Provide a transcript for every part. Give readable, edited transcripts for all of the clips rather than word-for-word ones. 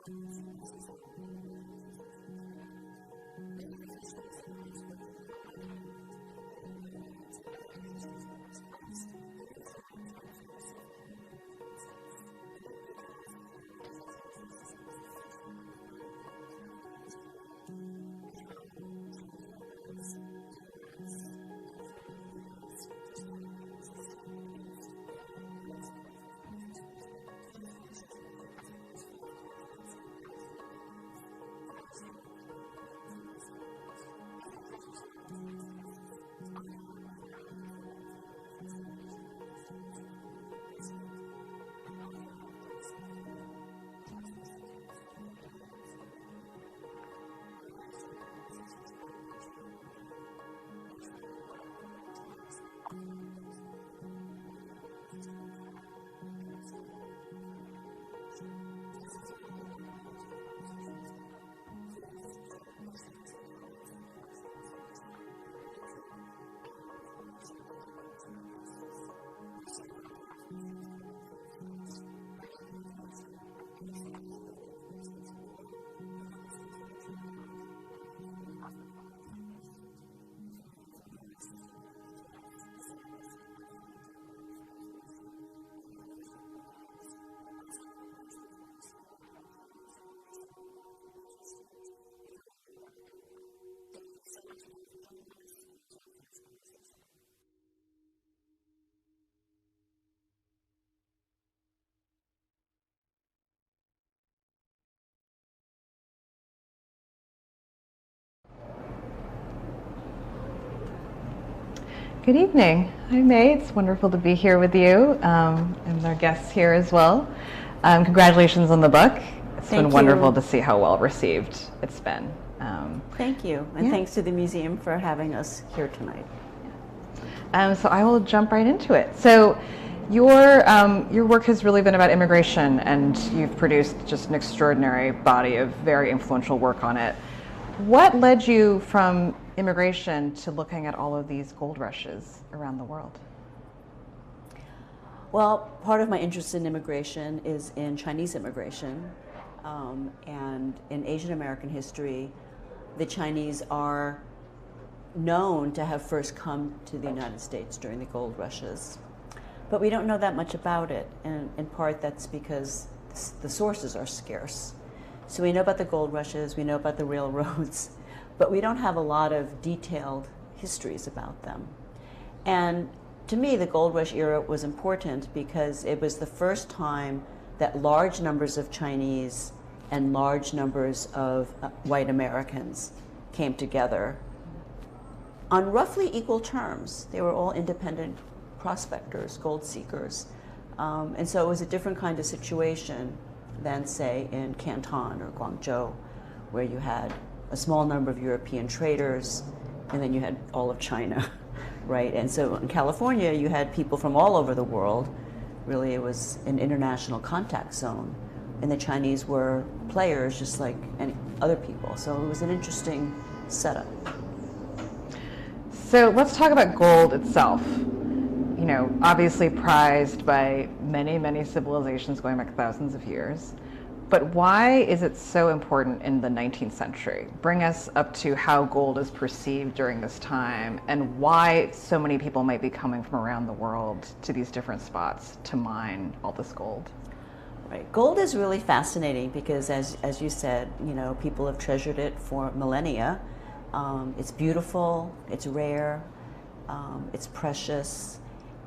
Good evening. Hi, Mae. It's wonderful to be here with you and our guests here as well. Congratulations on the book. It's been wonderful to see how well received it's been. Thank you, and thanks to the museum for having us here tonight. So I will jump right into it. So your work has really been about immigration, and you've produced just an extraordinary body of very influential work on it. What led you from immigration to looking at all of these gold rushes around the world? Well, part of my interest in immigration is in Chinese immigration, and in Asian American history, the Chinese are known to have first come to the United States during the gold rushes. But we don't know that much about it, and in part that's because the sources are scarce. So we know about the gold rushes, we know about the railroads, but we don't have a lot of detailed histories about them. And to me, the gold rush era was important because it was the first time that large numbers of Chinese and large numbers of white Americans came together on roughly equal terms. They were all independent prospectors, gold seekers. And so it was a different kind of situation than, say, in Canton or Guangzhou, where you had a small number of European traders, and then you had all of China, right? And so in California, you had people from all over the world. Really, it was an international contact zone, and the Chinese were players just like any other people. So it was an interesting setup. So let's talk about gold itself. You know, obviously prized by many, many civilizations going back thousands of years. But why is it so important in the 19th century? Bring us up to how gold is perceived during this time and why so many people might be coming from around the world to these different spots to mine all this gold. Right. Gold is really fascinating because, as you said, you know, people have treasured it for millennia. It's beautiful, it's rare, it's precious.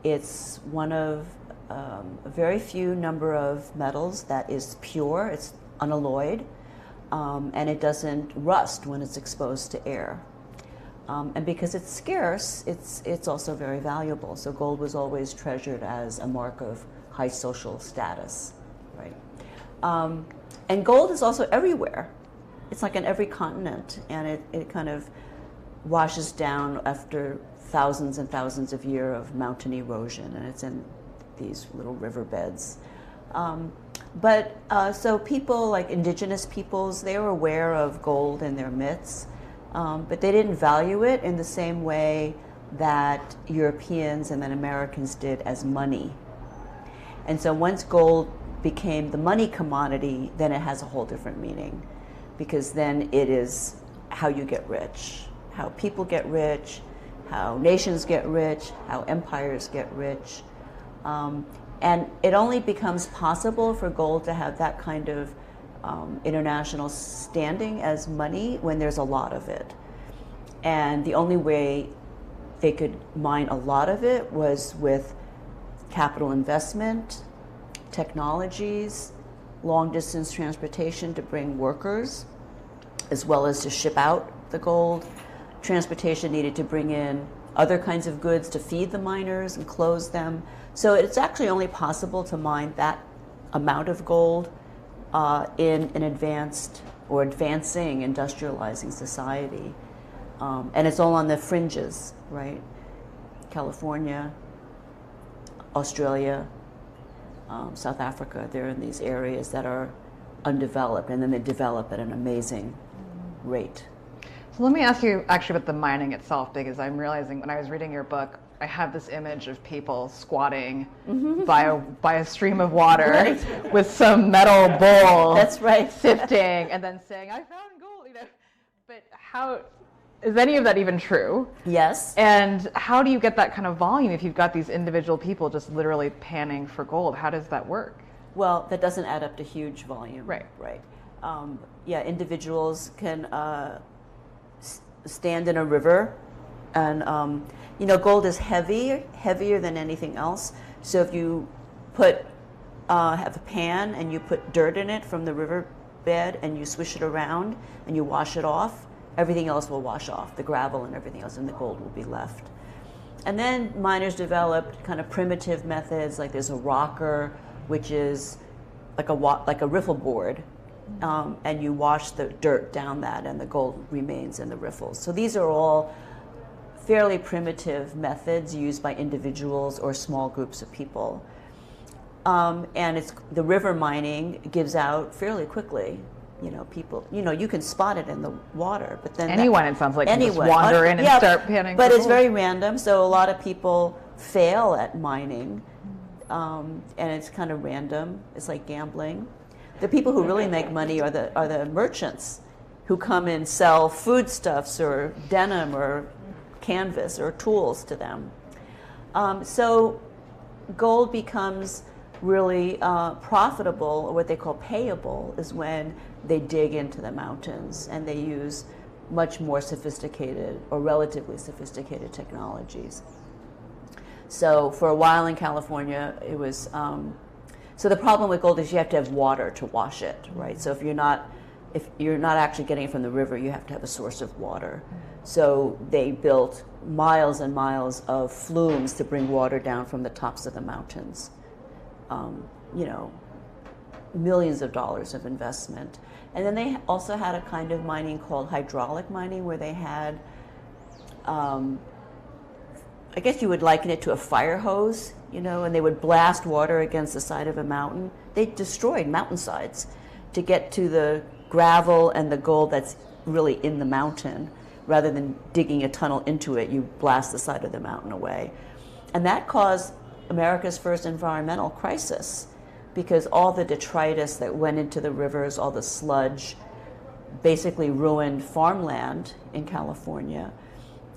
It's one of a very few number of metals that is pure, it's unalloyed, and it doesn't rust when it's exposed to air. And because it's scarce, it's also very valuable. So gold was always treasured as a mark of high social status, right? And gold is also everywhere. It's like on every continent, and it kind of washes down after thousands and thousands of years of mountain erosion, and it's in these little riverbeds. So people like indigenous peoples, they were aware of gold in their myths, but they didn't value it in the same way that Europeans and then Americans did as money. And so once gold became the money commodity, then it has a whole different meaning, because then it is how you get rich, how people get rich, how nations get rich, how empires get rich. And it only becomes possible for gold to have that kind of international standing as money when there's a lot of it. And the only way they could mine a lot of it was with capital investment, technologies, long distance transportation to bring workers, as well as to ship out the gold. Transportation needed to bring in other kinds of goods to feed the miners and clothe them. So it's actually only possible to mine that amount of gold in an advanced or advancing industrializing society. And it's all on the fringes, right? California, Australia, South Africa, they're in these areas that are undeveloped, and then they develop at an amazing rate. So let me ask you actually about the mining itself, because I'm realizing when I was reading your book, I have this image of people squatting by a stream of water Right. with some metal bowl. That's right. Sifting and then saying, "I found gold," But how is any of that even true? Yes. And how do you get that kind of volume if you've got these individual people just literally panning for gold? How does that work? Well, that doesn't add up to huge volume. Right. Right. Yeah, individuals can stand in a river, and gold is heavier than anything else. So if you have a pan and you put dirt in it from the river bed and you swish it around and you wash it off, everything else will wash off, the gravel and everything else, and the gold will be left. And then miners developed kind of primitive methods, like there's a rocker, which is like a riffle board, and you wash the dirt down that and the gold remains in the riffles. So these are all fairly primitive methods used by individuals or small groups of people. And the river mining gives out fairly quickly. People, you can spot it in the water, but then it sounds like, can just wander in and start panning. But it's very random, so a lot of people fail at mining, and it's kind of random. It's like gambling. The people who really make money are the merchants, who come and sell foodstuffs or denim or canvas or tools to them. So gold becomes really profitable, or what they call payable, is when they dig into the mountains and they use much more sophisticated or relatively sophisticated technologies. So for a while in California, it was, so the problem with gold is you have to have water to wash it, right? So if you're not actually getting it from the river, you have to have a source of water. So they built miles and miles of flumes to bring water down from the tops of the mountains. Millions of dollars of investment. And then they also had a kind of mining called hydraulic mining, where they had, I guess you would liken it to a fire hose, and they would blast water against the side of a mountain. They destroyed mountainsides to get to the gravel and the gold that's really in the mountain. Rather than digging a tunnel into it, you blast the side of the mountain away. And that caused America's first environmental crisis, because all the detritus that went into the rivers, all the sludge, basically ruined farmland in California.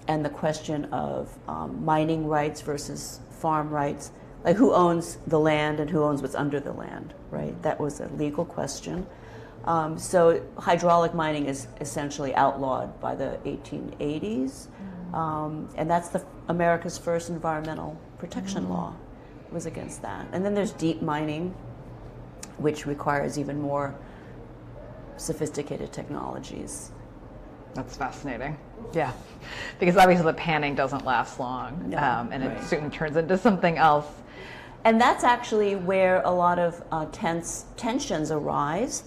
And the question of mining rights versus farm rights, like who owns the land and who owns what's under the land, right? That was a legal question. So hydraulic mining is essentially outlawed by the 1880s, and that's America's first environmental protection law was against that. And then there's deep mining, which requires even more sophisticated technologies. That's fascinating. Yeah, because obviously the panning doesn't last long, No, and right. it soon turns into something else. And that's actually where a lot of tensions arise,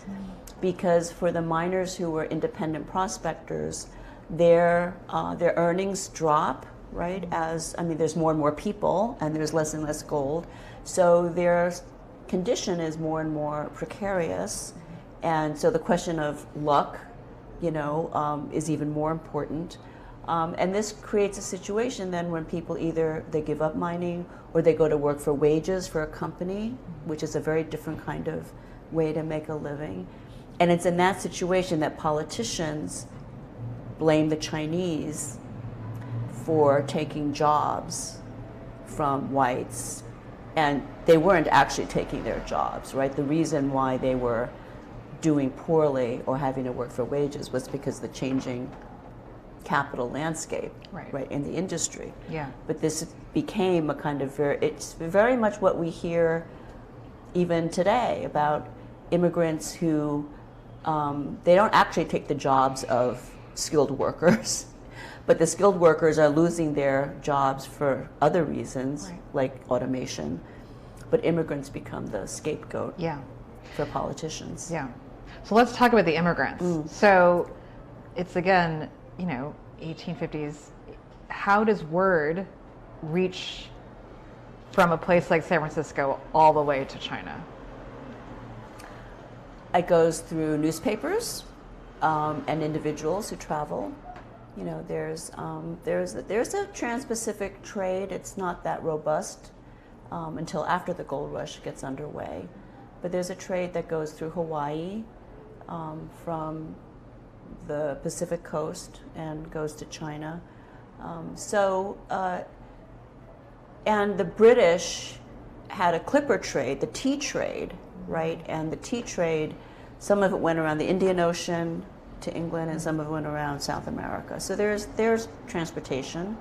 because for the miners who were independent prospectors, their earnings drop, right? There's more and more people, and there's less and less gold, so their condition is more and more precarious, and so the question of luck, is even more important. And this creates a situation then when people either they give up mining or they go to work for wages for a company, which is a very different kind of way to make a living. And it's in that situation that politicians blame the Chinese for taking jobs from whites. And they weren't actually taking their jobs, right? The reason why they were doing poorly or having to work for wages was because of the changing capital landscape, right, in the industry. Yeah. But this became a kind of it's very much what we hear even today about immigrants who they don't actually take the jobs of skilled workers, but the skilled workers are losing their jobs for other reasons, like automation. But immigrants become the scapegoat for politicians. Yeah. So let's talk about the immigrants. So it's again, 1850s. How does word reach from a place like San Francisco all the way to China? It goes through newspapers and individuals who travel. There's a trans-Pacific trade. It's not that robust until after the gold rush gets underway. But there's a trade that goes through Hawaii from the Pacific coast and goes to China. And the British had a clipper trade, the tea trade, right? And the tea trade, some of it went around the Indian Ocean to England, and some of it went around South America. So there's transportation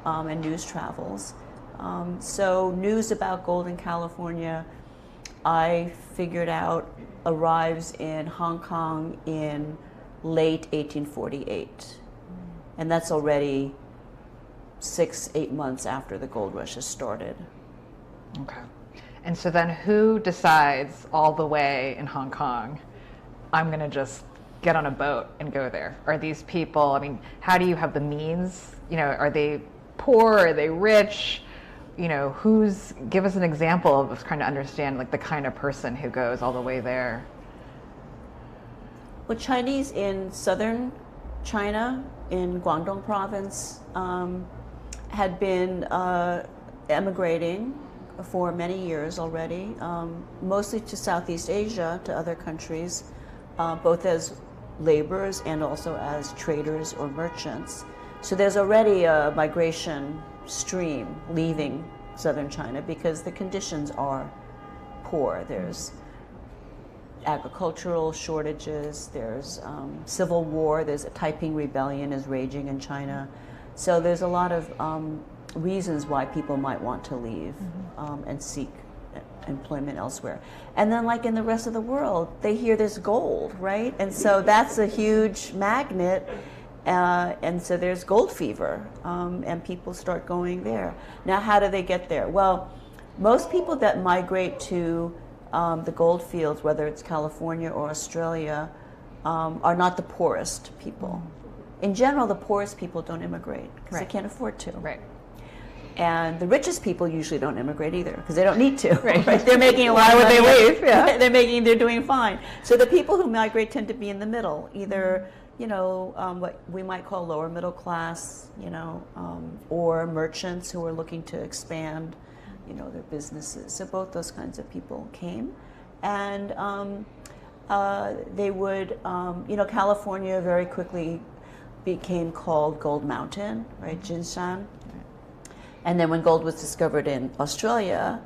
and news travels. So news about gold in California, I figured out, arrives in Hong Kong in late 1848. And that's already 6-8 months after the gold rush has started. Okay. And so then who decides all the way in Hong Kong, I'm going to just get on a boat and go there? Are these people, how do you have the means? Are they poor? Are they rich? Give us an example of trying to understand like the kind of person who goes all the way there. Well, Chinese in southern China, in Guangdong province, had been emigrating for many years already, mostly to Southeast Asia, to other countries, both as laborers and also as traders or merchants. So there's already a migration stream leaving southern China because the conditions are poor. There's agricultural shortages, there's civil war, there's a Taiping rebellion is raging in China. So there's a lot of reasons why people might want to leave and seek employment elsewhere. And then like in the rest of the world, they hear there's gold, right? And so that's a huge magnet. And so there's gold fever, and people start going there. Now, how do they get there? Well, most people that migrate to the gold fields, whether it's California or Australia, are not the poorest people. In general, the poorest people don't immigrate because they can't afford to. Right. And the richest people usually don't immigrate either because they don't need to. Right. Right? They're making a lot Why of would money. they leave? Yeah. They're doing fine. So the people who migrate tend to be in the middle, either what we might call lower middle class, or merchants who are looking to expand, their businesses. So both those kinds of people came, and they would, California very quickly became called Gold Mountain, right, Jinshan. And then when gold was discovered in Australia,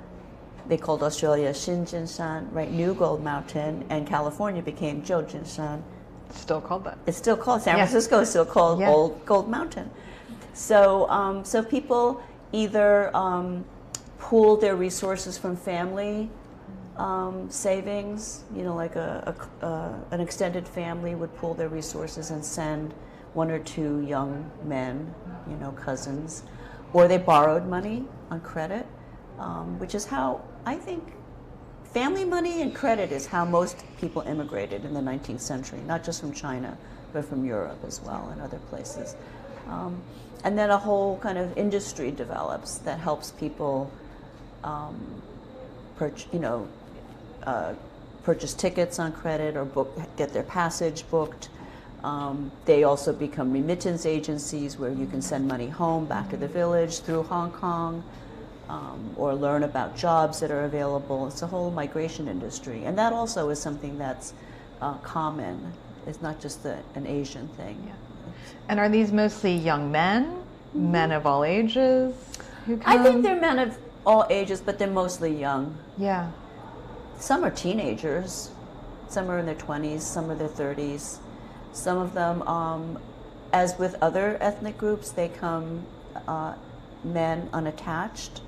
they called Australia Xinjinshan, right, New Gold Mountain, and California became Zhoujinshan. Still called that. It's still called, San Francisco is still called Old Gold Mountain. So, so people either pooled their resources from family savings, like an extended family would pool their resources and send one or two young men, cousins, or they borrowed money on credit, which is how I think family money and credit is how most people immigrated in the 19th century, not just from China, but from Europe as well and other places. And then a whole kind of industry develops that helps people purchase tickets on credit or get their passage booked. They also become remittance agencies where you can send money home back to the village through Hong Kong, or learn about jobs that are available. It's a whole migration industry. And that also is something that's common. It's not just an Asian thing. Yeah. And are these mostly young men, men of all ages who come? I think they're men of all ages, but they're mostly young. Yeah. Some are teenagers. Some are in their 20s, some are their 30s. Some of them, as with other ethnic groups, they come men unattached.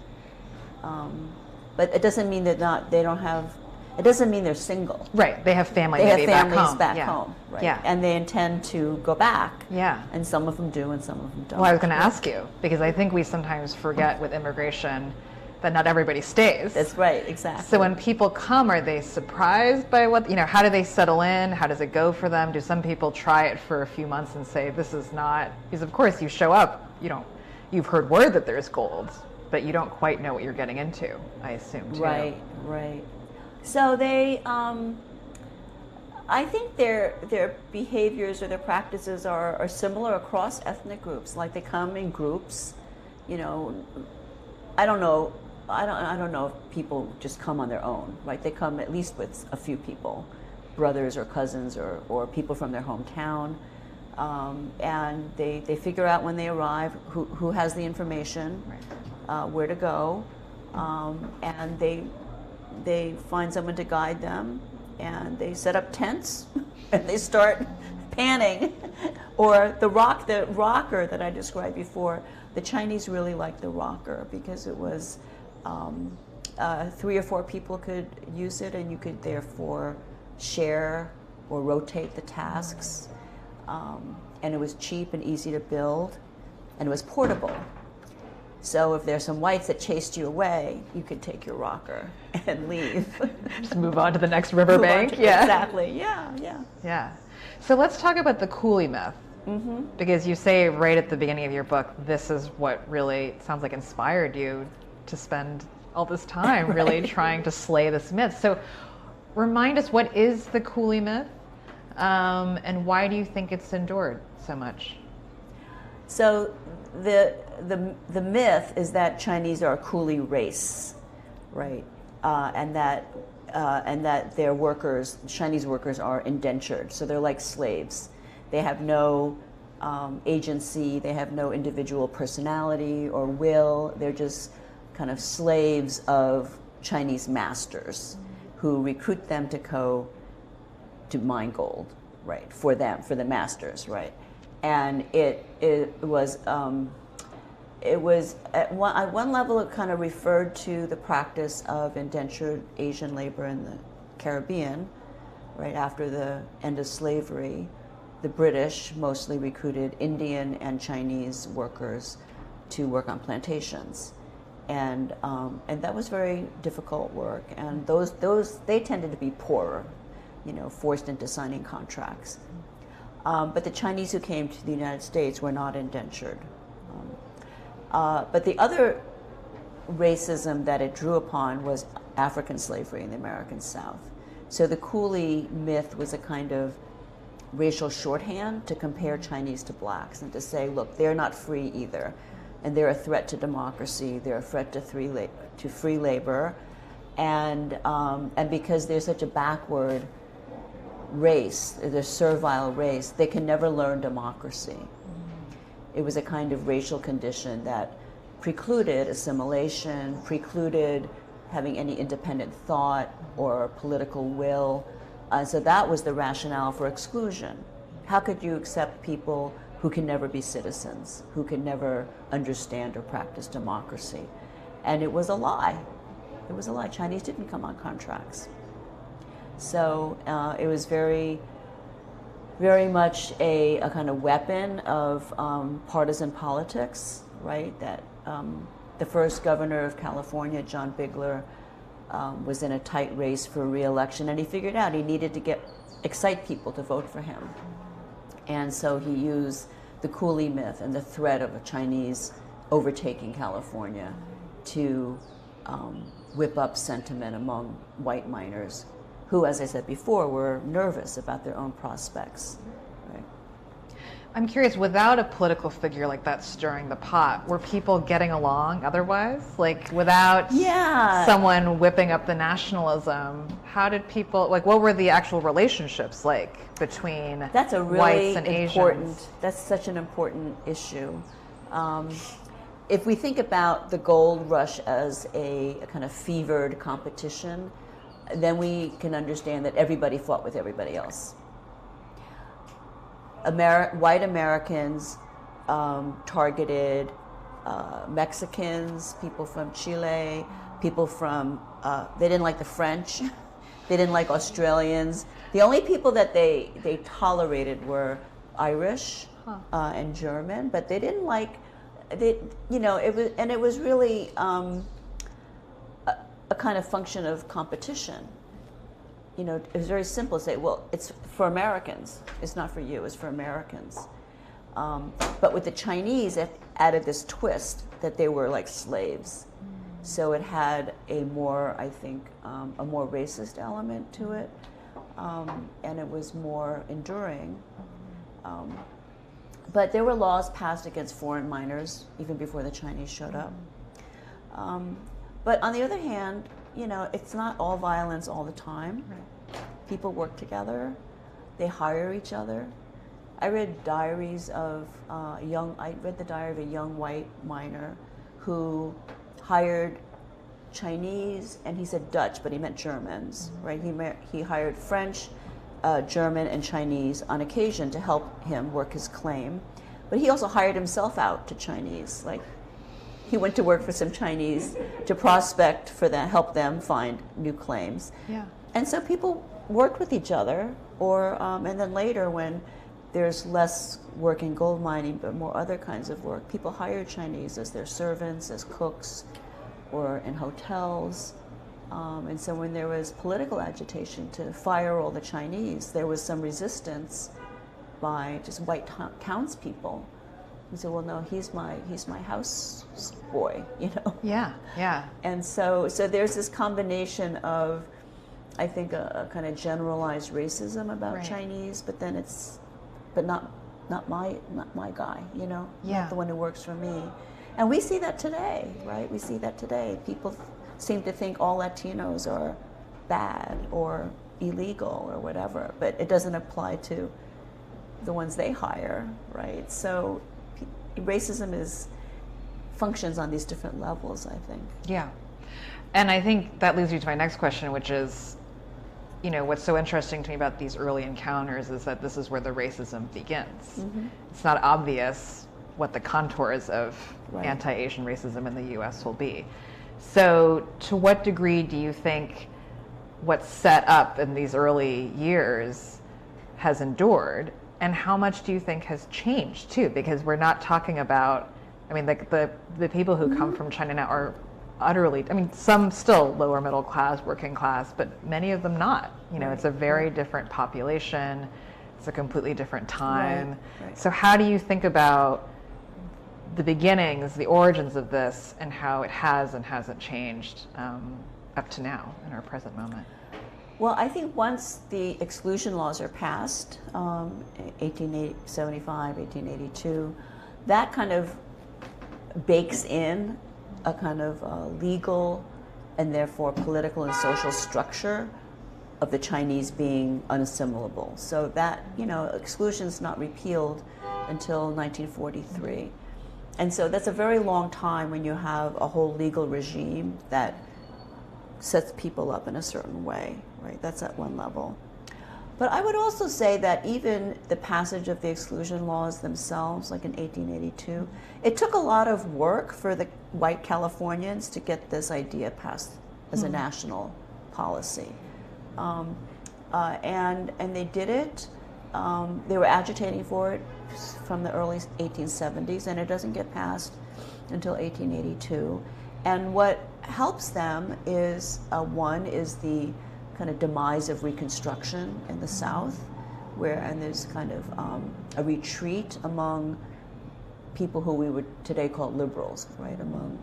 But it doesn't mean it doesn't mean they're single. Right, they have family They have maybe families back home. back home, right? Yeah. And they intend to go back. Yeah. And some of them do and some of them don't. Well, I was going to ask you, because I think we sometimes forget with immigration that not everybody stays. That's right, exactly. So when people come, are they surprised by what, how do they settle in? How does it go for them? Do some people try it for a few months and say, this is not, because of course you show up, you've heard word that there's gold, but you don't quite know what you're getting into, I assume, too. Right, right. So they, I think their behaviors or their practices are similar across ethnic groups. Like they come in groups, I don't know if people just come on their own, right? They come at least with a few people, brothers or cousins or people from their hometown. And they figure out when they arrive who has the information, where to go, and they find someone to guide them, and they set up tents and they start panning. Or the rocker that I described before, the Chinese really liked the rocker because it was 3 or 4 people could use it, and you could therefore share or rotate the tasks. And it was cheap and easy to build, and it was portable. So if there's some whites that chased you away, you could take your rocker and leave. Just move on to the next riverbank. Yeah. Exactly. Yeah. Yeah. So let's talk about the Coulee Myth. Mm-hmm. Because you say right at the beginning of your book, this is what really sounds like inspired you to spend all this time really trying to slay this myth. So remind us, what is the Coulee Myth, and why do you think it's endured so much? So the myth is that Chinese are a Coulee race, right? And that their workers, Chinese workers, are indentured. So they're like slaves. They have no agency. They have no individual personality or will. They're just kind of slaves of Chinese masters who recruit them to mine gold, right? For them, for the masters, right? And it was at one level it kind of referred to the practice of indentured Asian labor in the Caribbean, right after the end of slavery. The British mostly recruited Indian and Chinese workers to work on plantations, and that was very difficult work. And they tended to be poorer, forced into signing contracts. But the Chinese who came to the United States were not indentured. But the other racism that it drew upon was African slavery in the American South. So the Coulee myth was a kind of racial shorthand to compare Chinese to blacks and to say, look, they're not free either. And they're a threat to democracy, they're a threat to free labor. And because they're such a backward race, they're a servile race, they can never learn democracy. It was a kind of racial condition that precluded assimilation, precluded having any independent thought or political will. So that was the rationale for exclusion. How could you accept people who can never be citizens, who can never understand or practice democracy? And it was a lie. It was a lie. Chinese didn't come on contracts. So it was very, very much a kind of weapon of partisan politics, right? That the first governor of California, John Bigler, was in a tight race for re-election, and he figured out he needed to excite people to vote for him. And so he used the Coulee myth and the threat of a Chinese overtaking California to whip up sentiment among white miners who, as I said before, were nervous about their own prospects. Right? I'm curious, without a political figure like that stirring the pot, were people getting along otherwise? Like without someone whipping up the nationalism, how did people, like what were the actual relationships like between That's a really whites and important, Asians? that's such an important issue. If we think about the gold rush as a kind of fevered competition, then we can understand that everybody fought with everybody else. White Americans targeted Mexicans, people from Chile, people from, they didn't like the French, they didn't like Australians. The only people that they tolerated were Irish and German, but they didn't like, it was really a kind of function of competition. It was very simple to say, well, it's for Americans. It's not for you, it's for Americans. But with the Chinese, it added this twist that they were like slaves. So it had a more, I think, a more racist element to it. And it was more enduring. But there were laws passed against foreign miners even before the Chinese showed up. But on the other hand, it's not all violence all the time. Right. People work together. They hire each other. I read diaries of I read the diary of a young white miner who hired Chinese, and he said Dutch, but he meant Germans, right? He hired French, German, and Chinese on occasion to help him work his claim. But he also hired himself out to Chinese, like he went to work for some Chinese to prospect for them, help them find new claims. Yeah. And so people worked with each other, and then later when there's less work in gold mining but more other kinds of work, people hired Chinese as their servants, as cooks, or in hotels. And so when there was political agitation to fire all the Chinese, there was some resistance by just white townspeople. He said, well, no, he's my house boy, Yeah, yeah. And so there's this combination of, I think, a kind of generalized racism about Chinese, but then not my guy, not the one who works for me. And we see that today, right? We see that today. People seem to think all Latinos are bad or illegal or whatever, but it doesn't apply to the ones they hire, right? So racism functions on these different levels, I think. Yeah. And I think that leads me to my next question, which is, what's so interesting to me about these early encounters is that this is where the racism begins. Mm-hmm. It's not obvious what the contours of anti-Asian racism in the U.S. will be. So to what degree do you think what's set up in these early years has endured? And how much do you think has changed too? Because we're not talking about, the people who come from China now are utterly, some still lower middle class, working class, but many of them not. It's a very different population. It's a completely different time. Right. So how do you think about the beginnings, the origins of this, and how it has and hasn't changed up to now in our present moment? Well, I think once the exclusion laws are passed, 1875, 1882, that kind of bakes in a kind of legal and therefore political and social structure of the Chinese being unassimilable. So that, exclusion's not repealed until 1943. And so that's a very long time when you have a whole legal regime that sets people up in a certain way, right? That's at one level. But I would also say that even the passage of the exclusion laws themselves, like in 1882, it took a lot of work for the white Californians to get this idea passed as a national policy. And they did it. They were agitating for it from the early 1870s, and it doesn't get passed until 1882. And what helps them is, one is the kind of demise of Reconstruction in the South, and there's kind of a retreat among people who we would today call liberals, right, among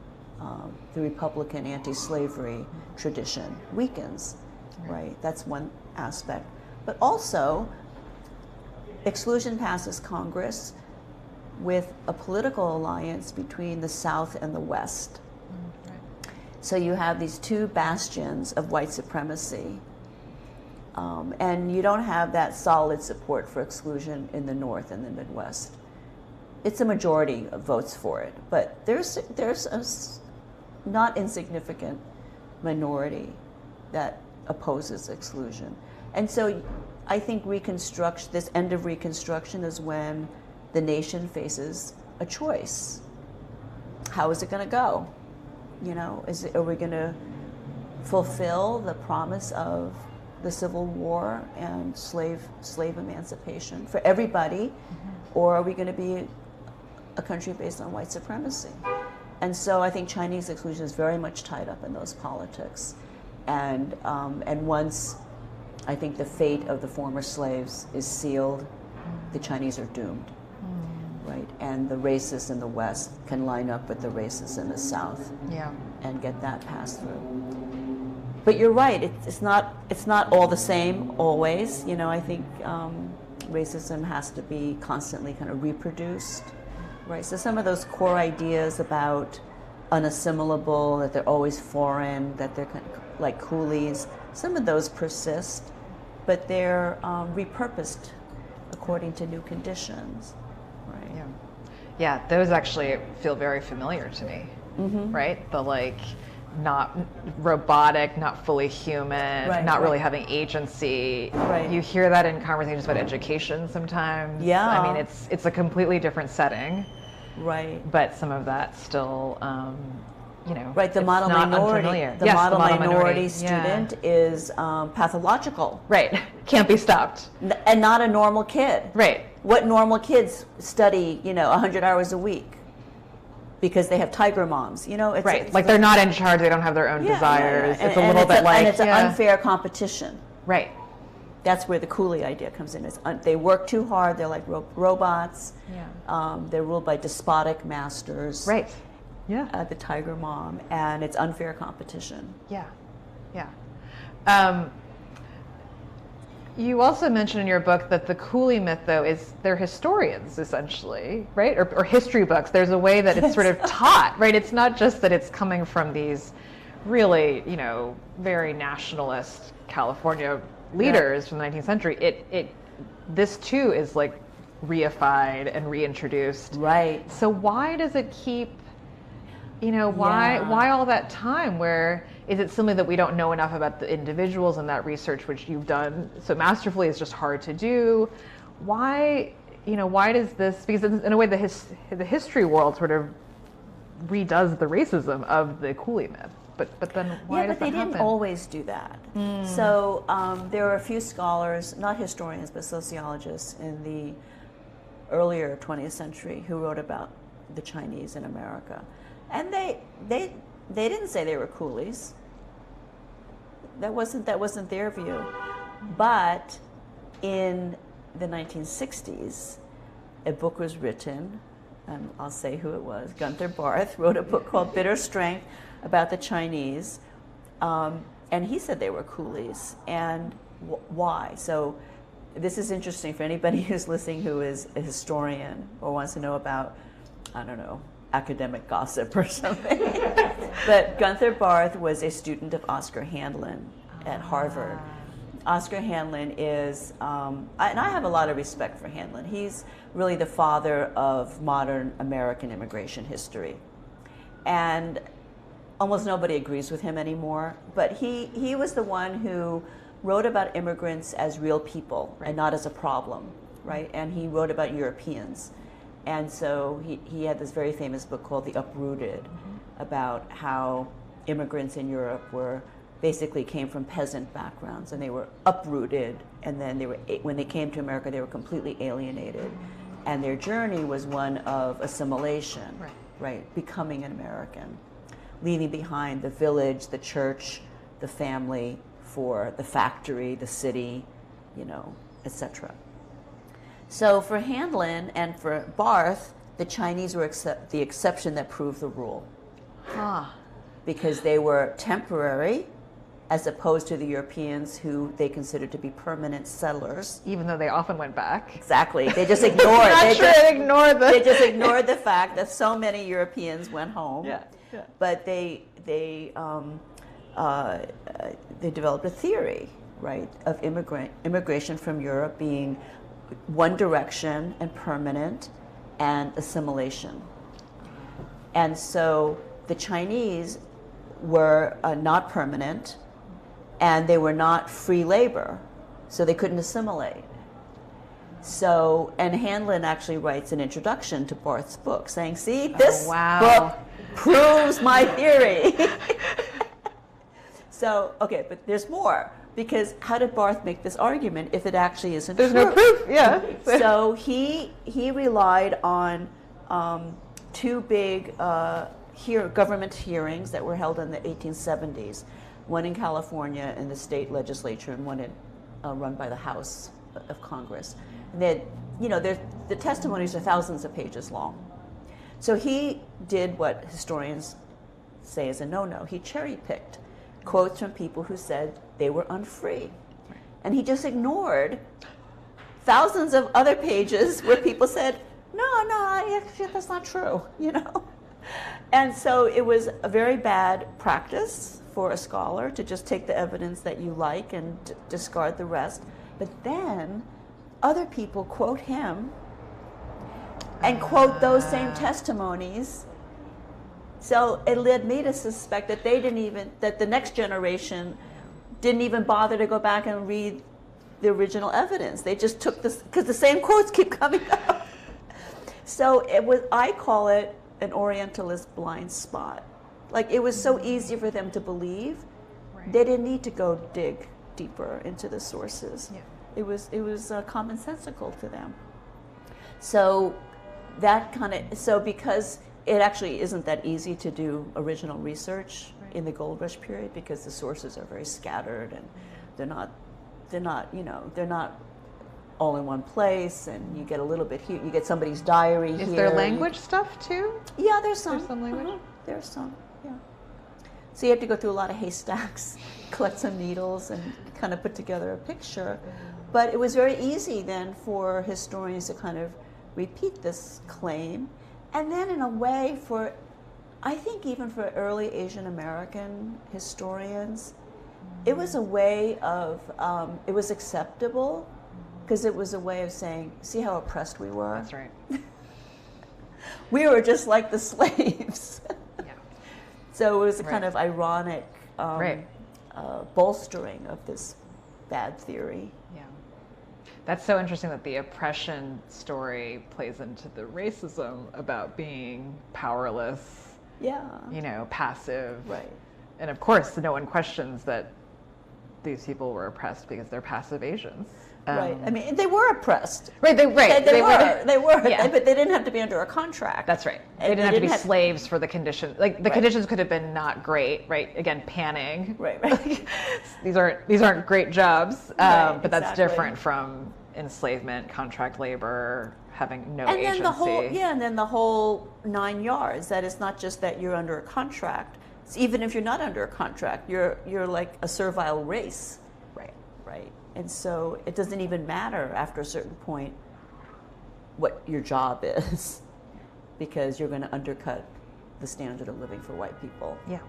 the Republican anti-slavery tradition weakens, right? That's one aspect. But also, exclusion passes Congress with a political alliance between the South and the West. Right. So you have these two bastions of white supremacy, and you don't have that solid support for exclusion in the North and the Midwest. It's a majority of votes for it, but there's a not insignificant minority that opposes exclusion. And so I think this end of Reconstruction is when the nation faces a choice. How is it going to go? You know, are we going to fulfill the promise of the Civil War and slave emancipation for everybody, or are we going to be a country based on white supremacy? And so I think Chinese exclusion is very much tied up in those politics. And once I think the fate of the former slaves is sealed, the Chinese are doomed, right? And the racists in the West can line up with the racists in the South, and get that passed through. But you're right; it's not all the same always. You know, I think racism has to be constantly kind of reproduced, right? So some of those core ideas about unassimilable, that they're always foreign, that they're kind of like coolies, some of those persist, but they're repurposed according to new conditions, right? Yeah, those actually feel very familiar to me, right? The like, not robotic, not fully human, not really having agency. Right. You hear that in conversations about education sometimes. Yeah. I mean, it's a completely different setting. Right. But some of that still, you know, right. The it's model not minority. unfamiliar. The Yes, model the minority student is pathological. Right. Can't be stopped. And not a normal kid. Right. What normal kids study, 100 hours a week because they have tiger moms, it's right. Like they're not in charge. They don't have their own desires. And, it's a little bit like, and it's an unfair competition. Right. That's where the Coulee idea comes in. They work too hard. They're like robots. Yeah. They're ruled by despotic masters. Right. Yeah. The tiger mom, and it's unfair competition. Yeah. Yeah. You also mentioned in your book that the Coulee Myth, though, is they're historians, essentially, right? Or history books. There's a way that it's sort of taught, right? It's not just that it's coming from these really, very nationalist California leaders from the 19th century. This too is like reified and reintroduced. Right. So why does it keep, why all that time? Where is it simply that we don't know enough about the individuals and that research which you've done so masterfully is just hard to do? Why does this, because in a way the history world sort of redoes the racism of the Coulee Myth. But then why does that happen? Yeah, but they didn't always do that. So there were a few scholars, not historians, but sociologists in the earlier 20th century who wrote about the Chinese in America. And they didn't say they were coolies. That wasn't their view. But in the 1960s, a book was written, and I'll say who it was. Gunther Barth wrote a book called Bitter Strength about the Chinese, and he said they were coolies. And why? So this is interesting for anybody who's listening who is a historian or wants to know about, I don't know, academic gossip or something. But Gunther Barth was a student of Oscar Handlin at Harvard. Oscar Handlin is, and I have a lot of respect for Handlin. He's really the father of modern American immigration history. And almost nobody agrees with him anymore, but he was the one who wrote about immigrants as real people and not as a problem, right? And he wrote about Europeans. And so he had this very famous book called The Uprooted, about how immigrants in Europe basically came from peasant backgrounds, and they were uprooted, and then when they came to America, they were completely alienated. And their journey was one of assimilation, right? Becoming an American, leaving behind the village, the church, the family for the factory, the city, etc. So for Handlin and for Barth, the Chinese were the exception that proved the rule. Because they were temporary as opposed to the Europeans who they considered to be permanent settlers. Even though they often went back. Exactly. They just ignored. They just ignored the fact that so many Europeans went home. Yeah. But they developed a theory, right, of immigration from Europe being one direction and permanent, and assimilation. And so the Chinese were not permanent, and they were not free labor, so they couldn't assimilate. So, and Hanlon actually writes an introduction to Barth's book saying, see, this book proves my theory. So, okay, but there's more, because how did Barth make this argument if it actually isn't true? There's no proof, yeah. So he relied on two big government hearings that were held in the 1870s, one in California in the state legislature and one run by the House of Congress. And the testimonies are thousands of pages long. So he did what historians say is a no-no. He cherry-picked quotes from people who said they were unfree. And he just ignored thousands of other pages where people said, no, actually, that's not true, And so it was a very bad practice for a scholar to just take the evidence that you like and discard the rest. But then other people quote him and quote those same testimonies. So it led me to suspect that that the next generation didn't even bother to go back and read the original evidence. They just took this, because the same quotes keep coming up. So I call it an Orientalist blind spot. Like, it was so easy for them to believe, they didn't need to go dig deeper into the sources. Yeah. It was commonsensical to them. So because it actually isn't that easy to do original research in the gold rush period, because the sources are very scattered and they're not all in one place, and you get a little bit here, you get somebody's diary here. Is there language stuff too? Yeah, there's some. There's some language? There's some, yeah. So you have to go through a lot of haystacks, collect some needles, and kind of put together a picture. But it was very easy then for historians to kind of repeat this claim. And then in a way, I think even for early Asian American historians, it was a way of, it was acceptable, because it was a way of saying, see how oppressed we were? That's right. We were just like the slaves. Yeah. So it was a kind of ironic bolstering of this bad theory. Yeah. That's so interesting that the oppression story plays into the racism about being powerless, passive. Right. And of course, no one questions that these people were oppressed because they're passive Asians. Right. I mean, they were oppressed. Right. They were. Yeah. But they didn't have to be under a contract. That's right. They didn't have to be slaves for the conditions. Like the conditions could have been not great. Right. Again, panning. Right. these aren't great jobs. But that's different from enslavement, contract labor, having no agency. And then the whole 9 yards. That it's not just that you're under a contract. It's even if you're not under a contract, you're like a servile race. Right. And so it doesn't even matter after a certain point what your job is, because you're going to undercut the standard of living for white people. Yeah.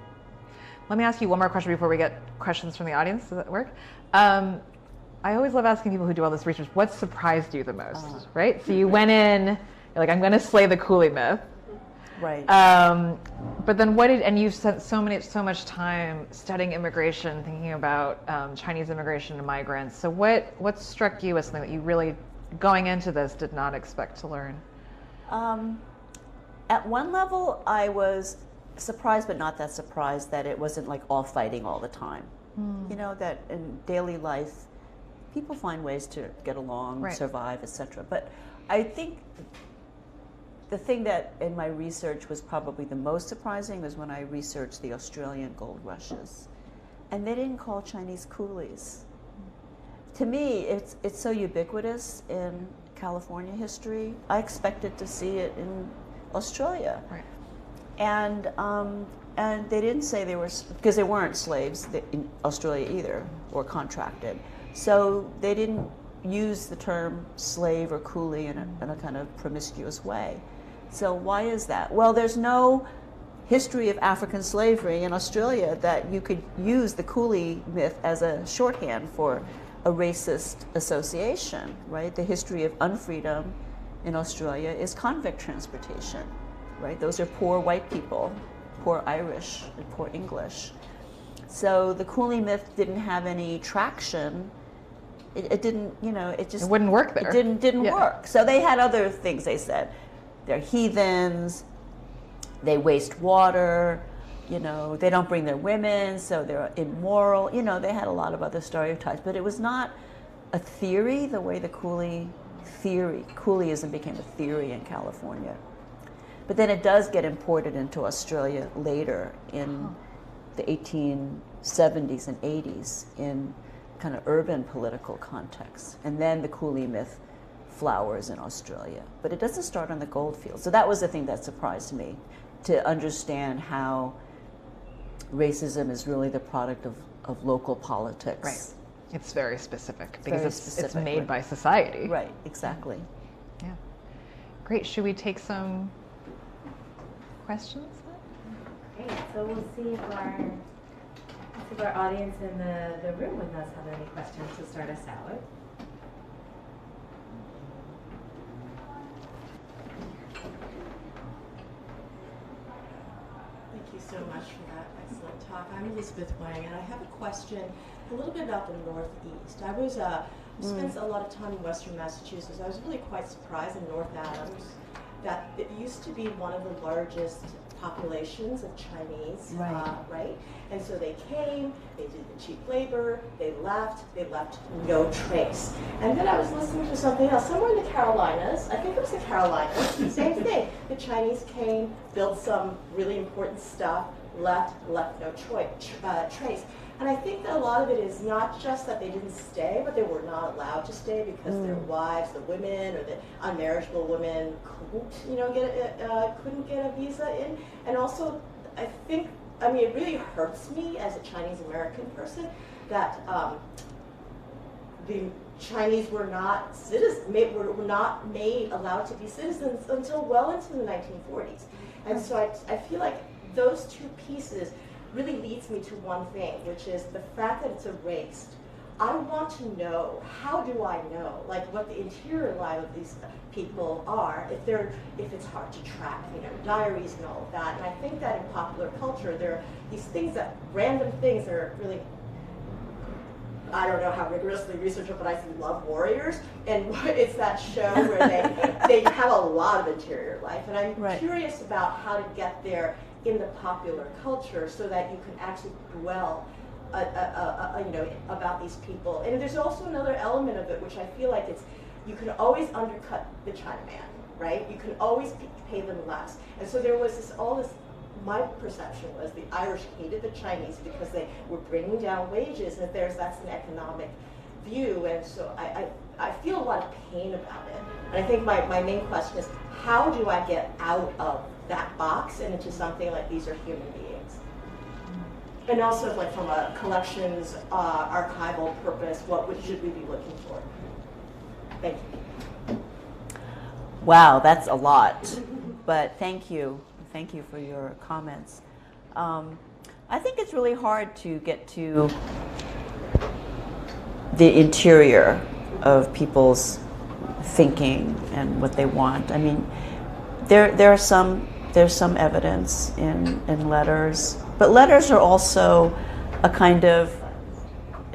Let me ask you one more question before we get questions from the audience. Does that work? I always love asking people who do all this research, what surprised you the most, right? So you went in, you're like, I'm going to slay the Coulee Myth. Right. But then and you've spent so much time studying immigration, thinking about Chinese immigration and migrants. So what struck you as something that you really, going into this, did not expect to learn? At one level, I was surprised, but not that surprised, that it wasn't like all fighting all the time. That in daily life, people find ways to get along, survive, etc. But I think the thing that in my research was probably the most surprising was when I researched the Australian gold rushes. And they didn't call Chinese coolies. To me, it's so ubiquitous in California history. I expected to see it in Australia. Right. And And they didn't say they were, because they weren't slaves in Australia either, or contracted. So they didn't use the term slave or coolie in a kind of promiscuous way. So why is that? Well, there's no history of African slavery in Australia that you could use the Coulee myth as a shorthand for a racist association, right? The history of unfreedom in Australia is convict transportation, right? Those are poor white people, poor Irish and poor English. So the Coulee myth didn't have any traction. It didn't, you know, it just... It wouldn't work there. It didn't work. So they had other things they said. They're heathens, they waste water, you know, they don't bring their women, so they're immoral. You know, they had a lot of other stereotypes, but it was not a theory the way the Cooleyism became a theory in California. But then it does get imported into Australia later in the 1870s and 80s in kind of urban political contexts. And then the Coulee myth flowers in Australia. But it doesn't start on the goldfields. So that was the thing that surprised me, to understand how racism is really the product of local politics. Right. It's very specific It's because very it's specific, made right. by society. Right, exactly. Yeah. Great. Should we take some questions? Great. So we'll see if our audience in the room with us have any questions to start us out. Thank you so much for that excellent talk. I'm Elizabeth Wang, and I have a question a little bit about the Northeast. I was spent a lot of time in Western Massachusetts. I was really quite surprised in North Adams that it used to be one of the largest populations of Chinese, right? And so they came, they did the cheap labor, they left no trace. And then I was listening to something else, somewhere in the Carolinas, I think it was the Carolinas, same thing. The Chinese came, built some really important stuff, left no trace. And I think that a lot of it is not just that they didn't stay, but they were not allowed to stay because their wives, the women, or the unmarriageable women couldn't, you know, couldn't get a visa in. And also, I think, I mean, it really hurts me as a Chinese American person that the Chinese were not allowed to be citizens until well into the 1940s. And so I feel like those two pieces really leads me to one thing, which is the fact that it's erased. I want to know, how do I know, like, what the interior life of these people are, if it's hard to track, you know, diaries and all of that. And I think that in popular culture, there are these things random things that are really, I don't know how rigorously researched it, but I love Warriors, and it's that show where they have a lot of interior life, and I'm curious about how to get there in the popular culture so that you can actually dwell you know, about these people. And there's also another element of it, which I feel like you can always undercut the Chinaman, right? You can always pay them less. And so there was my perception was the Irish hated the Chinese because they were bringing down wages, and that's an economic view. And so I feel a lot of pain about it. And I think my main question is, how do I get out of that box and into something like these are human beings? And also, like, from a collections archival purpose, what should we be looking for? Thank you. Wow, that's a lot. But thank you. Thank you for your comments. I think it's really hard to get to the interior of people's thinking and what they want. I mean, there's some evidence in letters, but letters are also a kind of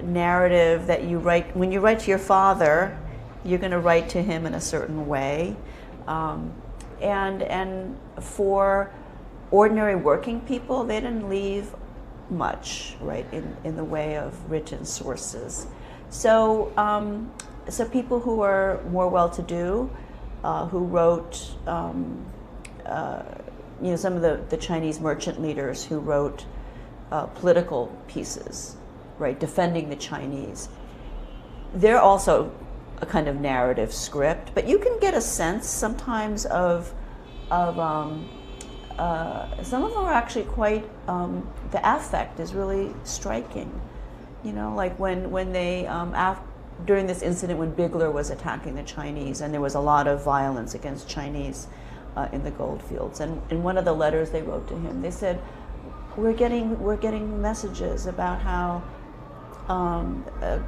narrative that you write. When you write to your father, you're going to write to him in a certain way, and for ordinary working people, they didn't leave much, right, in the way of written sources. So people who are more well-to-do, who wrote, you know, some of the Chinese merchant leaders who wrote political pieces, right, defending the Chinese. They're also a kind of narrative script, but you can get a sense sometimes of some of them are actually quite, the affect is really striking. You know, like when they, during this incident when Bigler was attacking the Chinese, and there was a lot of violence against Chinese in the gold fields. And in one of the letters they wrote to him, they said, we're getting messages about how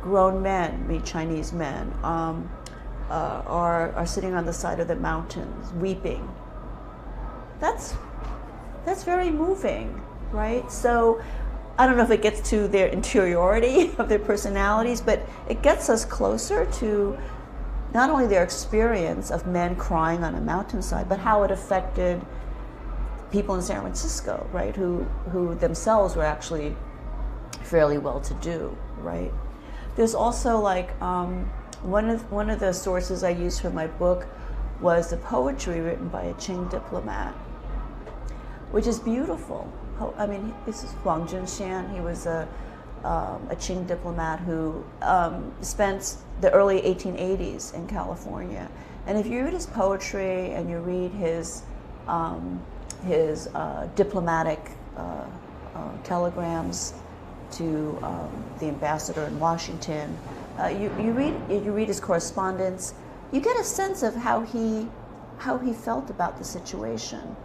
grown men, Chinese men, are sitting on the side of the mountains weeping. That's very moving, right? So I don't know if it gets to their interiority of their personalities, but it gets us closer to not only their experience of men crying on a mountainside, but how it affected people in San Francisco, right, who themselves were actually fairly well-to-do, right? There's also like one of the sources I used for my book was the poetry written by a Qing diplomat, which is beautiful. I mean, this is Huang Zhenxian. He was a Qing diplomat who spent the early 1880s in California. And if you read his poetry and you read his diplomatic telegrams to the ambassador in Washington, you read his correspondence, you get a sense of how he felt about the situation,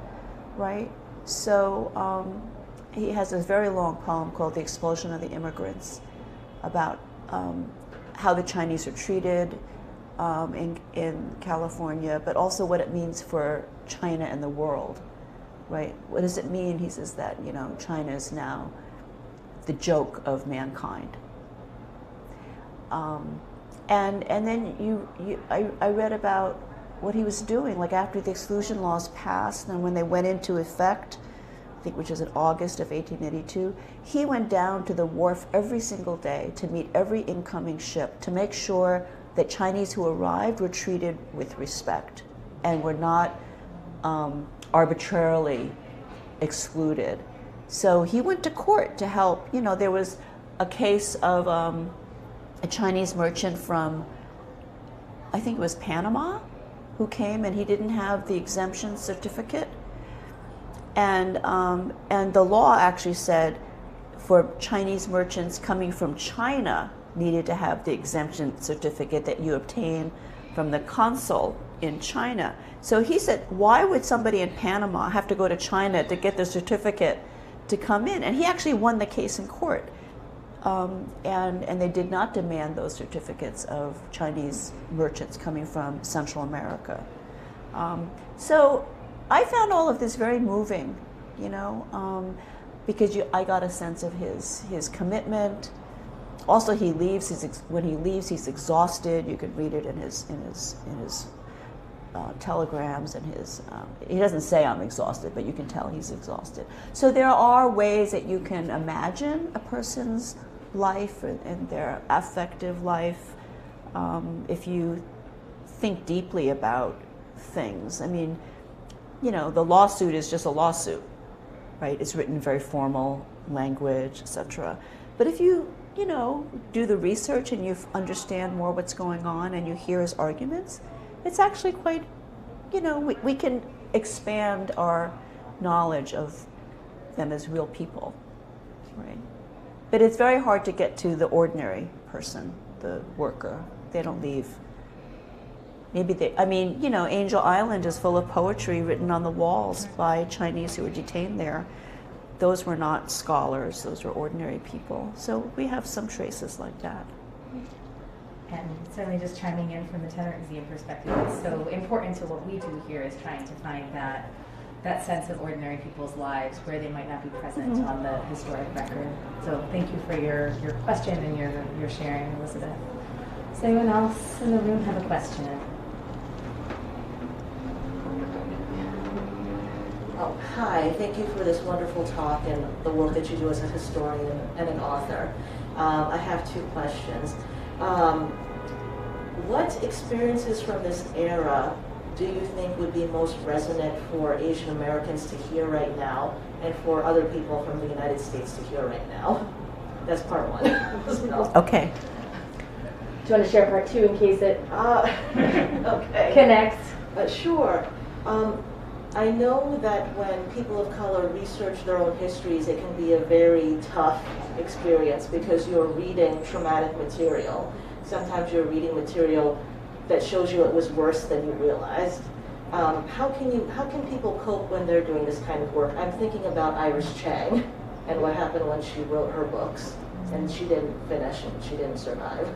right? So he has a very long poem called "The Expulsion of the Immigrants," about how the Chinese are treated in California, but also what it means for China and the world, right? What does it mean? He says that, you know, China is now the joke of mankind. And then I read about what he was doing, like after the exclusion laws passed and when they went into effect, I think which is in August of 1882, he went down to the wharf every single day to meet every incoming ship to make sure that Chinese who arrived were treated with respect and were not arbitrarily excluded. So he went to court to help. You know, there was a case of a Chinese merchant from, I think it was Panama, who came and he didn't have the exemption certificate. And the law actually said for Chinese merchants coming from China needed to have the exemption certificate that you obtain from the consul in China. So he said, why would somebody in Panama have to go to China to get the certificate to come in? And he actually won the case in court. And they did not demand those certificates of Chinese merchants coming from Central America. So I found all of this very moving, you know, because I got a sense of his commitment. Also, he leaves. When he leaves, he's exhausted. You could read it in his telegrams and his. He doesn't say I'm exhausted, but you can tell he's exhausted. So there are ways that you can imagine a person's life and their affective life if you think deeply about things. I mean, you know, the lawsuit is just a lawsuit, right? It's written in very formal language, etc. But if you know, do the research and you understand more what's going on and you hear his arguments, it's actually quite, you know, we can expand our knowledge of them as real people, right? But it's very hard to get to the ordinary person, the worker. They don't leave. I mean, you know, Angel Island is full of poetry written on the walls by Chinese who were detained there. Those were not scholars, those were ordinary people. So we have some traces like that. And certainly just chiming in from the Tenement Museum perspective, it's so important to what we do here is trying to find that sense of ordinary people's lives where they might not be present on the historic record. So thank you for your question and your sharing, Elizabeth. Does anyone else in the room have a question? Oh, hi, thank you for this wonderful talk and the work that you do as a historian and an author. I have two questions. What experiences from this era do you think would be most resonant for Asian Americans to hear right now and for other people from the United States to hear right now? That's part one. Okay. Do you want to share part two in case it okay. connects? Sure. I know that when people of color research their own histories, it can be a very tough experience because you're reading traumatic material. Sometimes you're reading material that shows you it was worse than you realized. How can people cope when they're doing this kind of work? I'm thinking about Iris Chang and what happened when she wrote her books and she didn't finish and she didn't survive.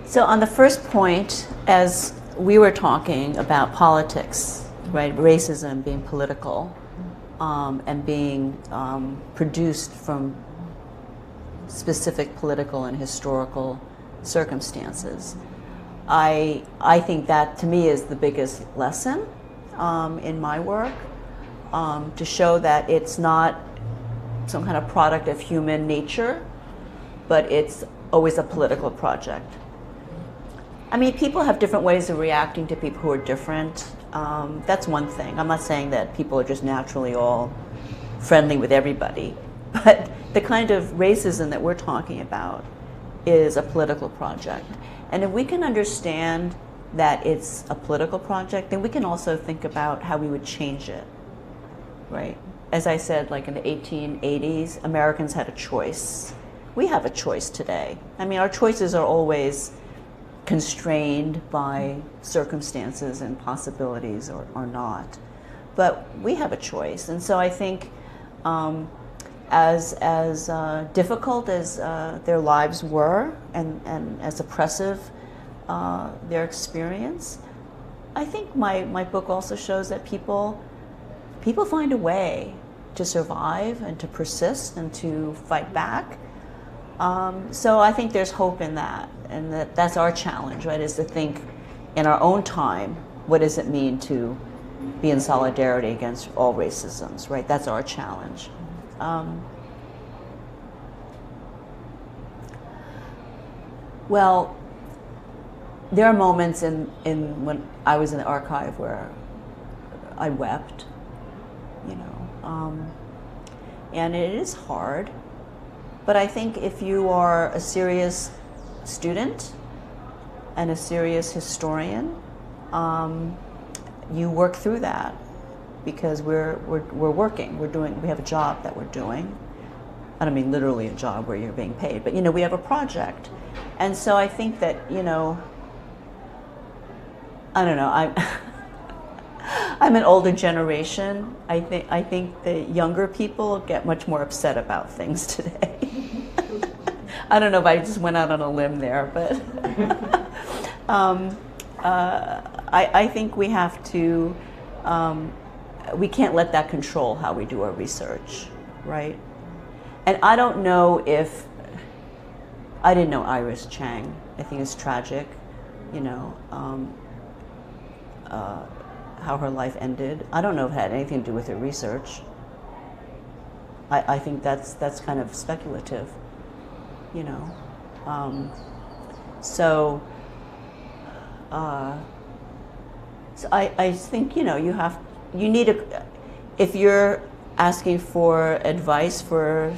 So on the first point, as we were talking about politics, right, racism being political, and being produced from specific political and historical circumstances. I think that, to me, is the biggest lesson in my work, to show that it's not some kind of product of human nature, but it's always a political project. I mean, people have different ways of reacting to people who are different. That's one thing. I'm not saying that people are just naturally all friendly with everybody, but the kind of racism that we're talking about is a political project. And if we can understand that it's a political project, then we can also think about how we would change it, right? As I said, like in the 1880s, Americans had a choice. We have a choice today. I mean, our choices are always constrained by circumstances and possibilities or not. But we have a choice. And so I think as difficult as their lives were and as oppressive their experience, I think my book also shows that people find a way to survive and to persist and to fight back. So I think there's hope in that, and that's our challenge, right, is to think in our own time, what does it mean to be in solidarity against all racisms, right? That's our challenge. Well, there are moments in when I was in the archive where I wept, you know, and it is hard. But I think if you are a serious student and a serious historian, you work through that because we're working, we have a job that we're doing. I don't mean literally a job where you're being paid, but you know, we have a project. And so I think that, you know, I don't know, I'm an older generation. I think the younger people get much more upset about things today. I don't know if I just went out on a limb there, but I think we have to, we can't let that control how we do our research, right? And I don't know if, I didn't know Iris Chang. I think it's tragic, you know, how her life ended. I don't know if it had anything to do with her research. I think that's kind of speculative, you know. So I think, you know, you need if you're asking for advice for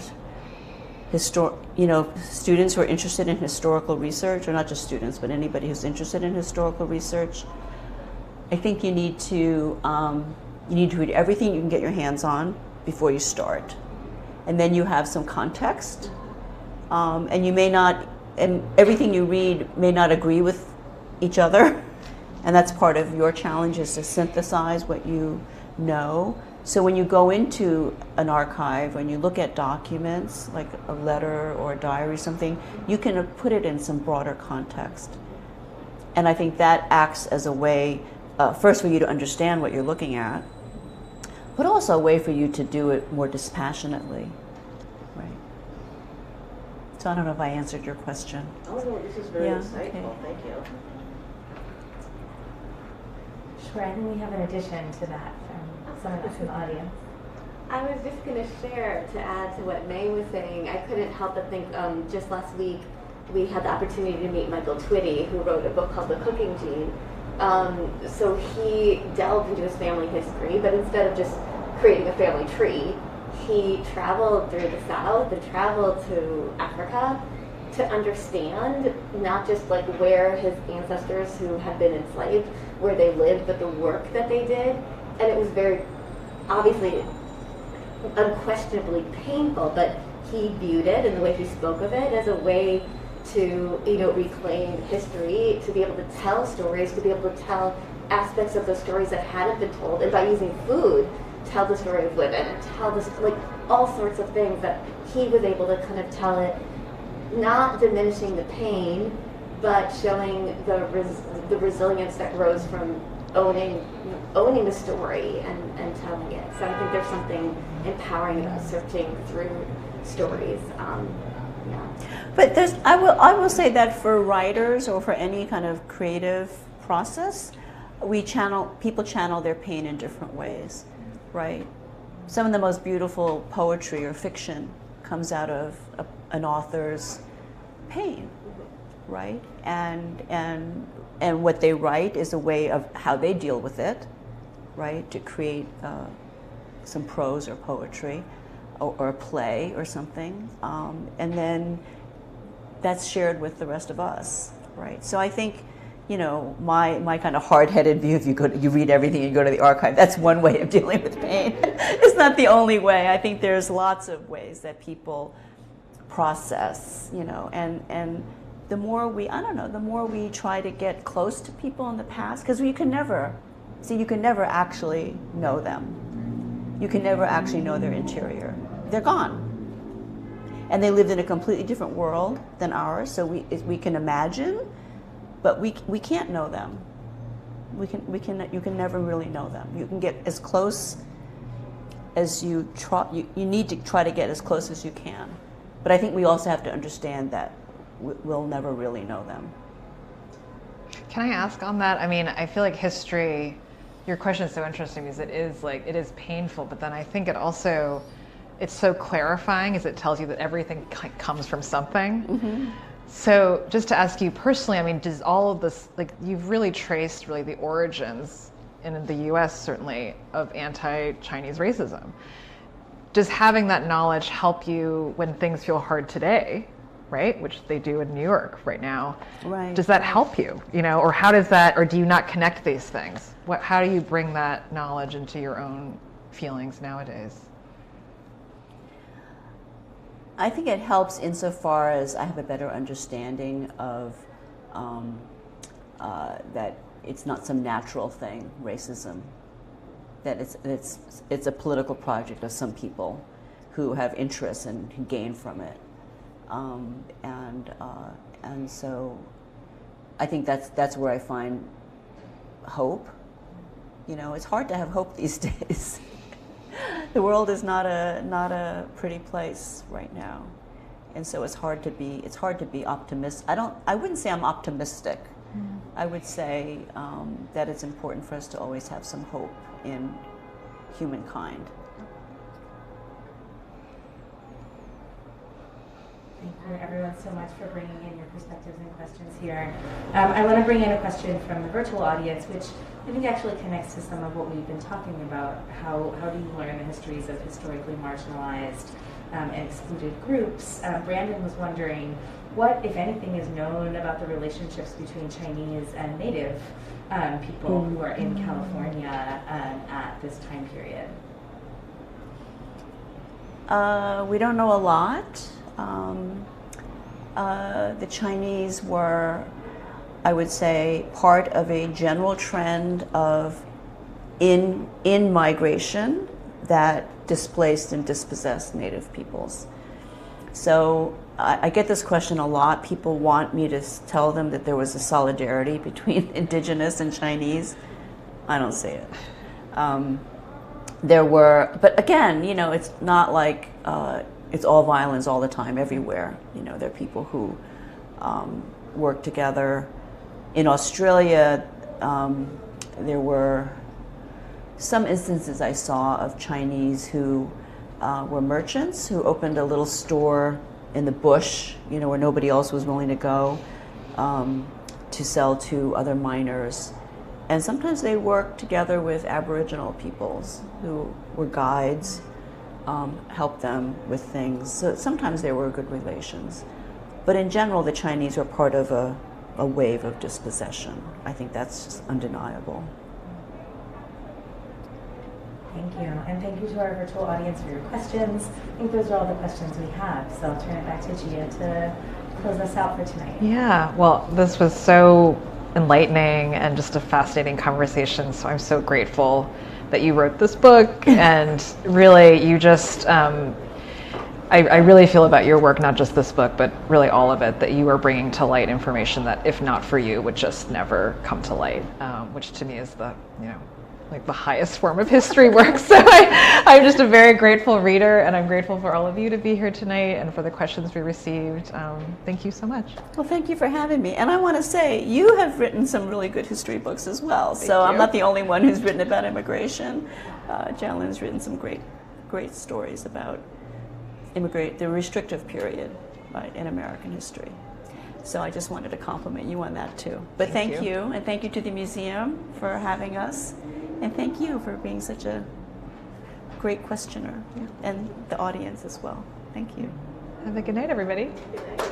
you know, students who are interested in historical research, or not just students, but anybody who's interested in historical research, I think you need to read everything you can get your hands on before you start, and then you have some context, and you may not, and everything you read may not agree with each other, and that's part of your challenge, is to synthesize what you know. So when you go into an archive, when you look at documents, like a letter or a diary, something, you can put it in some broader context. And I think that acts as a way, first for you to understand what you're looking at, but also a way for you to do it more dispassionately, right? So I don't know if I answered your question. Oh no, this is very insightful, okay. Thank you. Sure, I think we have an addition to that from someone else in the audience. I was just going to share, to add to what Mae was saying, I couldn't help but think just last week we had the opportunity to meet Michael Twitty, who wrote a book called The Cooking Gene. So he delved into his family history, but instead of just creating a family tree, he traveled through the South and traveled to Africa to understand not just like where his ancestors who had been enslaved, where they lived, but the work that they did. And it was very, obviously, unquestionably painful, but he viewed it and the way he spoke of it as a way to, reclaim history, to be able to tell stories, to be able to tell aspects of the stories that hadn't been told, and by using food, tell the story of women, tell this, like, all sorts of things that he was able to kind of tell it, not diminishing the pain, but showing the resilience that grows from owning the story and telling it. So I think there's something empowering about searching through stories. But I will say that for writers or for any kind of creative process, people channel their pain in different ways, right? Some of the most beautiful poetry or fiction comes out of an author's pain, right? And what they write is a way of how they deal with it, right? To create some prose or poetry or a play or something, and then that's shared with the rest of us, right? So I think, my kind of hard-headed view, if you read everything and you go to the archive, that's one way of dealing with pain. It's not the only way. I think there's lots of ways that people process, and the more we try to get close to people in the past, because you can never actually know them. You can never actually know their interior. They're gone. And they lived in a completely different world than ours, so we can imagine, but we can't know them. You can never really know them. You can get as close as you try. You need to try to get as close as you can. But I think we also have to understand that we'll never really know them. Can I ask on that? I mean, I feel like history, your question is so interesting because it is painful, but then I think it's so clarifying as it tells you that everything comes from something. Mm-hmm. So just to ask you personally, I mean, does all of this, you've really traced the origins in the US certainly of anti-Chinese racism. Does having that knowledge help you when things feel hard today, right? Which they do in New York right now. Right. Does that help you, or how does that, or do you not connect these things? How do you bring that knowledge into your own feelings nowadays? I think it helps insofar as I have a better understanding of that it's not some natural thing, racism. That it's a political project of some people who have interests and who gain from it, and so I think that's where I find hope. It's hard to have hope these days. The world is not a pretty place right now, and so it's hard to be optimistic. I wouldn't say I'm optimistic. Mm. I would say that it's important for us to always have some hope in humankind. Thank you everyone so much for bringing in your perspectives and questions here. I want to bring in a question from the virtual audience, which I think actually connects to some of what we've been talking about. How do you learn the histories of historically marginalized and excluded groups? Brandon was wondering, what, if anything, is known about the relationships between Chinese and Native people who are in California at this time period? We don't know a lot. The Chinese were, I would say, part of a general trend of in migration that displaced and dispossessed Native peoples. So I get this question a lot. People want me to tell them that there was a solidarity between indigenous and Chinese. I don't see it. There were, but again, it's not like it's all violence all the time everywhere. There are people who work together. In Australia, there were some instances I saw of Chinese who were merchants who opened a little store in the bush, where nobody else was willing to go, to sell to other miners. And sometimes they worked together with Aboriginal peoples who were guides, helped them with things. So sometimes there were good relations. But in general, the Chinese are part of a wave of dispossession. I think that's just undeniable. Thank you. And thank you to our virtual audience for your questions. I think those are all the questions we have. So I'll turn it back to Gia to close us out for tonight. Yeah, well, this was so enlightening and just a fascinating conversation. So I'm so grateful that you wrote this book. And really, you just, I really feel about your work, not just this book, but really all of it, that you are bringing to light information that, if not for you, would just never come to light, which to me is the, like the highest form of history work. So I'm just a very grateful reader, and I'm grateful for all of you to be here tonight and for the questions we received. Thank you so much. Well, thank you for having me. And I want to say, you have written some really good history books as well. So I'm not the only one who's written about immigration. Jalen's written some great stories about the restrictive period in American history. So I just wanted to compliment you on that too. But thank you, and thank you to the museum for having us, and thank you for being such a great questioner, and the audience as well. Thank you. Have a good night, everybody. Good night.